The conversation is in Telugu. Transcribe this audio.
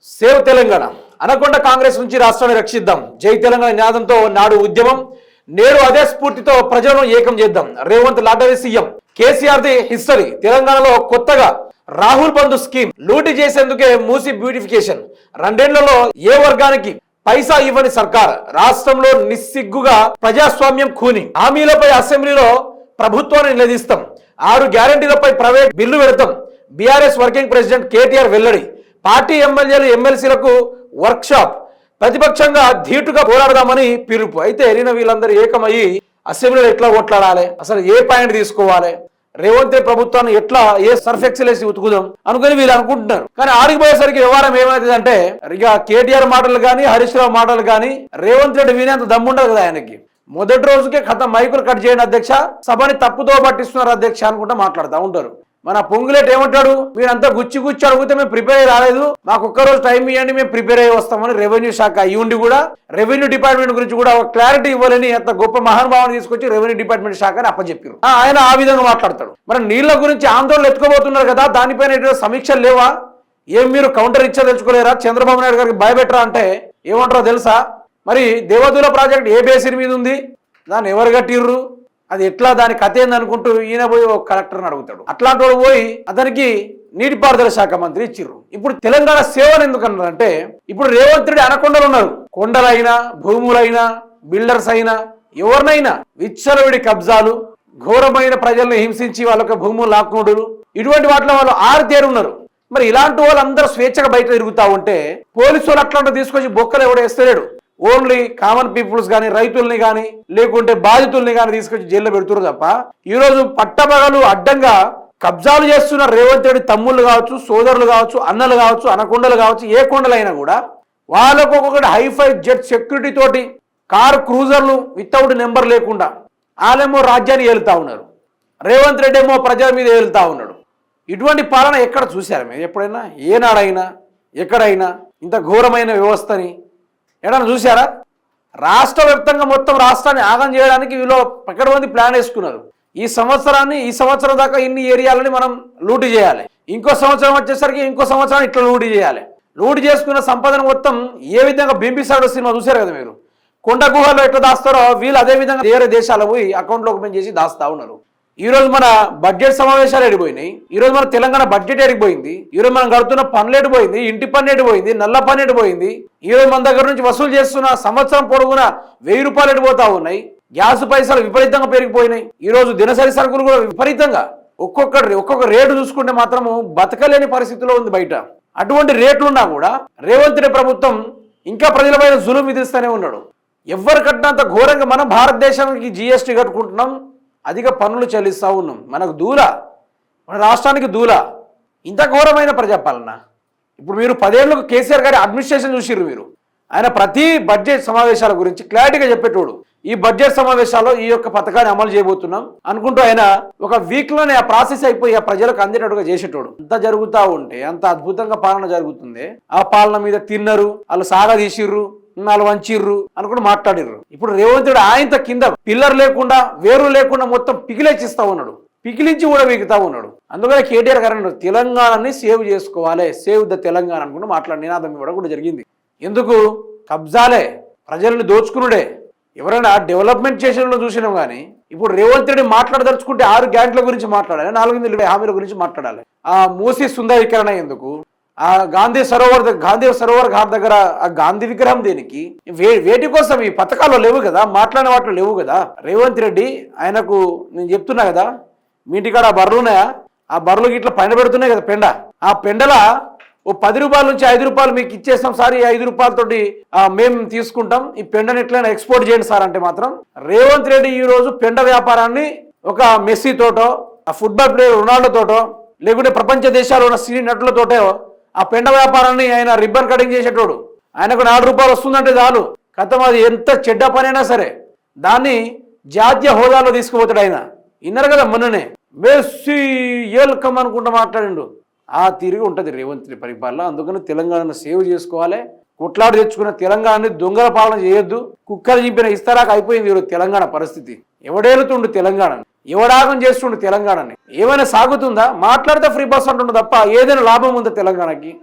సేవ్ తెలంగాణ అనకొండ కాంగ్రెస్ నుంచి రాష్ట్రాన్ని రక్షిద్దాం జై తెలంగాణ నినాదంతో నాడు ఉద్యమం నేడు అదే స్ఫూర్తితో ప్రజలను ఏకం చేద్దాం Revanth lottery CM KCR the history తెలంగాణలో కొత్తగా రాహుల్ బంధు స్కీమ్ లూటీ చేసేందుకే మూసి బ్యూటిఫికేషన్ రెండేళ్లలో ఏ వర్గానికి పైసా ఇవ్వని సర్కార్ రాష్ట్రంలో నిస్సిగ్గుగా ప్రజాస్వామ్యం కూని హామీలపై అసెంబ్లీలో ప్రభుత్వాన్ని నిలదీస్తాం 6 గ్యారంటీలపై ప్రైవేట్ బిల్లు పెడతాం బీఆర్ఎస్ వర్కింగ్ ప్రెసిడెంట్ కేటీఆర్ వెల్లడి పార్టీ ఎమ్మెల్యేలు ఎమ్మెల్సీలకు వర్క్ షాప్ ప్రతిపక్షంగా ధీటుగా పోరాడదామని పిలుపు అయితే వీళ్ళందరూ ఏకమయ్యి అసెంబ్లీలో ఎట్లా కొట్లాడాలి అసలు ఏ పాయింట్ తీసుకోవాలి రేవంత్ ప్రభుత్వాన్ని ఎట్లా ఏ సర్ఫెక్సలేసి ఉతుకుదాం అనుకుని వీళ్ళు అనుకుంటున్నారు కానీ ఆడిపోయేసరికి వ్యవహారం ఏమైతుంది అంటే ఇక కేటీఆర్ మాటలు కానీ హరీష్ రావు మాటలు కానీ రేవంత్ రెడ్డి వినేంత దమ్ముండదు కదా ఆయనకి మొదటి రోజుకే మైకులు కట్ చేయండి అధ్యక్ష సభని తప్పుతో పట్టిస్తున్నారు అధ్యక్ష అనుకుంటా మాట్లాడుతూ ఉంటారు మన పొంగులేట్ ఏమంటాడు మీరంతా గుచ్చి అడిగితే మేము ప్రిపేర్ అయ్యి రాలేదు మాకు ఒక్కరోజు టైం ఇవ్వండి మేము ప్రిపేర్ అయ్యి వస్తామని రెవెన్యూ శాఖ అయ్యుండి కూడా రెవెన్యూ డిపార్ట్మెంట్ గురించి కూడా ఒక క్లారిటీ ఇవ్వాలని అంత గొప్ప మహానుభావాన్ని తీసుకొచ్చి రెవెన్యూ డిపార్ట్మెంట్ శాఖని అప్పచెప్పారు ఆయన ఆ విధంగా మాట్లాడతాడు మరి నీళ్ల గురించి ఆందోళన ఎత్తుకోబోతున్నారు కదా దానిపైన సమీక్షలు లేవా ఏం మీరు కౌంటర్ ఇచ్చా తెలుసుకోలేరా చంద్రబాబు నాయుడు గారికి భయపెట్టరా అంటే ఏమంటారో తెలుసా మరి దేవదూల ప్రాజెక్ట్ ఏ బేసిన్ మీద ఉంది దాన్ని ఎవరు కట్టిర్రు అది ఎట్లా దాని కథ ఏందనుకుంటూ ఈయన పోయి ఒక కలెక్టర్ని అడుగుతాడు అట్లాంటి వాడు పోయి అతనికి నీటిపారుదల శాఖ మంత్రి ఇచ్చిర్రు ఇప్పుడు తెలంగాణ సేవలు ఎందుకన్నారంటే ఇప్పుడు రేవంత్ రెడ్డి అనకొండలు ఉన్నారు కొండలైనా భూములైనా బిల్డర్స్ అయినా ఎవరినైనా విచ్చలవిడి కబ్జాలు ఘోరమైన ప్రజల్ని హింసించి వాళ్ళకి భూములు లాక్కునుడు ఇటువంటి వాటిలో వాళ్ళు ఆరితేరున్నారు మరి ఇలాంటి వాళ్ళందరూ స్వేచ్ఛగా బయట తిరుగుతా ఉంటే పోలీసు వాళ్ళు అట్లాంటి తీసుకొచ్చి బొక్కలు ఎవడో వేస్తలేడు ఓన్లీ కామన్ పీపుల్స్ కానీ రైతుల్ని కానీ లేకుంటే బాధితుల్ని కానీ తీసుకొచ్చి జైల్లో పెడుతున్నారు తప్ప ఈరోజు పట్టపగలు అడ్డంగా కబ్జాలు చేస్తున్న రేవంత్ రెడ్డి తమ్ముళ్ళు కావచ్చు సోదరులు కావచ్చు అన్నలు కావచ్చు అనకొండలు కావచ్చు ఏ కొండలైనా కూడా వాళ్ళకు ఒక్కొక్కటి హైఫై జెట్ సెక్యూరిటీ తోటి కారు క్రూజర్లు వితౌట్ నెంబర్ లేకుండా వాళ్ళేమో రాజ్యాన్ని ఏలుతా ఉన్నారు రేవంత్ రెడ్డి ఏమో ప్రజల మీద ఏలుతా ఉన్నాడు ఇటువంటి పాలన ఎక్కడ చూశారు మీరు ఎప్పుడైనా ఏనాడైనా ఎక్కడైనా ఇంత ఘోరమైన వ్యవస్థని ఎక్కడైనా చూసారా రాష్ట్ర వ్యాప్తంగా మొత్తం రాష్ట్రాన్ని ఆగం చేయడానికి వీళ్ళు పకడ్బందీ ప్లాన్ వేసుకున్నారు ఈ సంవత్సరం దాకా ఇన్ని ఏరియాలని మనం లూటీ చేయాలి ఇంకో సంవత్సరం వచ్చేసరికి ఇంకో సంవత్సరం ఇట్లా లూటీ చేయాలి లూటీ చేసుకున్న సంపదను మొత్తం ఏ విధంగా బింబిసాడు సినిమా చూశారు కదా మీరు కొండ గుహలో ఎట్లా దాస్తారో వీళ్ళు అదే విధంగా వేరే దేశాలు పోయి అకౌంట్లో ఓపెన్ చేసి దాస్తా ఉన్నారు ఈ రోజు మన బడ్జెట్ సమావేశాలు ఎడిపోయినాయి ఈ రోజు మన తెలంగాణ బడ్జెట్ ఎడిపోయింది ఈ రోజు మనం కడుతున్న పన్ను ఎడిపోయింది ఇంటి పన్ను ఎడిపోయింది నల్ల పన్ను ఎడిపోయింది ఈ రోజు మన దగ్గర నుంచి వసూలు చేస్తున్న సంవత్సరం పొడుగున 1000 రూపాయలు ఎడిపోతా ఉన్నాయి గ్యాస్ పైసలు విపరీతంగా పెరిగిపోయినాయి ఈ రోజు దినసరి సరుకులు కూడా విపరీతంగా ఒక్కొక్క రేటు చూసుకుంటే మాత్రము బతకలేని పరిస్థితిలో ఉంది బయట అటువంటి రేట్లున్నా కూడా రేవంత్ రెడ్డి ప్రభుత్వం ఇంకా ప్రజలపైన జులుం విధిస్తూనే ఉన్నాడు ఎవరు కట్టినంత ఘోరంగా మనం భారతదేశానికి జీఎస్టీ కట్టుకుంటున్నాం అధిక పన్నులు చెల్లిస్తూ ఉన్నాం మనకు మన రాష్ట్రానికి ఇంత ఘోరమైన ప్రజాపాలన ఇప్పుడు మీరు 10 ఏళ్ళకు కేసీఆర్ గారి అడ్మినిస్ట్రేషన్ చూసిర్రు మీరు ఆయన ప్రతి బడ్జెట్ సమావేశాల గురించి క్లారిటీగా చెప్పేటోడు ఈ బడ్జెట్ సమావేశాల్లో ఈ యొక్క పథకాన్ని అమలు చేయబోతున్నాం అనుకుంటూ ఆయన ఒక వీక్లోనే ఆ ప్రాసెస్ అయిపోయి ఆ ప్రజలకు అందేటట్టుగా చేసేటోడు అంత జరుగుతూ ఉంటే అంత అద్భుతంగా పాలన జరుగుతుంది ఆ పాలన మీద తిన్నరు వాళ్ళు సాగదీసిర్రు వాళ్ళు వంచిర్రు అనుకుంటూ మాట్లాడిర్రు ఇప్పుడు రేవంత్ రెడ్డి ఆయనతో కింద పిల్లర్ లేకుండా వేరు లేకుండా మొత్తం పికిలేచిస్తా ఉన్నాడు పికిలించి కూడా వీగుతా ఉన్నాడు అందుకనే కేటీఆర్ గారు తెలంగాణని సేవ్ చేసుకోవాలి సేవ్ ద తెలంగాణ అనుకుంటూ మాట్లాడి నినాదం ఇవ్వడం కూడా జరిగింది ఎందుకు కబ్జాలే ప్రజల్ని దోచుకునుడే ఎవరైనా డెవలప్మెంట్ చేసేలో చూసినాం కానీ ఇప్పుడు రేవంత్ రెడ్డి మాట్లాడదలుచుకుంటే 6 గ్యారెంటీల గురించి మాట్లాడాలి 420 హామీల గురించి మాట్లాడాలి ఆ మూసీ సుందరీకరణ ఎందుకు ఆ గాంధీ సరోవర్ ఘాట్ దగ్గర ఆ గాంధీ విగ్రహం దేనికి వేటి కోసం ఈ పథకాల్లో లేవు కదా మాట్లాడిన వాటిలో లేవు కదా రేవంత్ రెడ్డి ఆయనకు నేను చెప్తున్నా కదా మీ ఇంటికాడ ఆ బర్రెలు ఉన్నాయా ఆ బర్రెలకి ఇట్లా పెండ పెడుతున్నాయి కదా పెండ ఆ పెండల ఓ 10 రూపాయల నుంచి 5 రూపాయలు మీకు ఇచ్చేస్తాం సార్ ఈ 5 రూపాయలతోటి మేము తీసుకుంటాం ఈ పెండని ఎట్లయినా ఎక్స్పోర్ట్ చేయండి సార్ అంటే మాత్రం రేవంత్ రెడ్డి ఈ రోజు పెండ వ్యాపారాన్ని ఒక మెస్సీ తోటో ఆ ఫుట్బాల్ ప్లేయర్ రొనాల్డో తోటో లేకుంటే ప్రపంచ దేశాల్లో ఉన్న సినీ నటులతోటో ఆ పెండ వ్యాపారాన్ని ఆయన రిబ్బన్ కటింగ్ చేసేటోడు ఆయనకు 4 రూపాయలు వస్తుందంటే చాలు కథం అది ఎంత చెడ్డ పనైనా సరే దాన్ని జాతీయ హోదాలో తీసుకుపోతాడు ఆయన విన్నారు కదా మొన్ననే మెస్సీ వెల్కమ్ అనుకుంటూ మాట్లాడిండు ఆ తిరిగి ఉంటుంది రేవంత్ రెడ్డి పరిపాలన అందుకని తెలంగాణను సేవ్ చేసుకోవాలి కొట్లాడు తెచ్చుకున్న తెలంగాణని దొంగల పాలన చేయొద్దు కుక్కలు చింపిన ఇస్తారాక అయిపోయింది ఈరోజు తెలంగాణ పరిస్థితి ఎవడేలుతుండు తెలంగాణని ఎవడాగం చేస్తుండు తెలంగాణని ఏమైనా సాగుతుందా మాట్లాడితే ఫ్రీ బస్ అంటుండు తప్ప ఏదైనా లాభం ఉందా తెలంగాణకి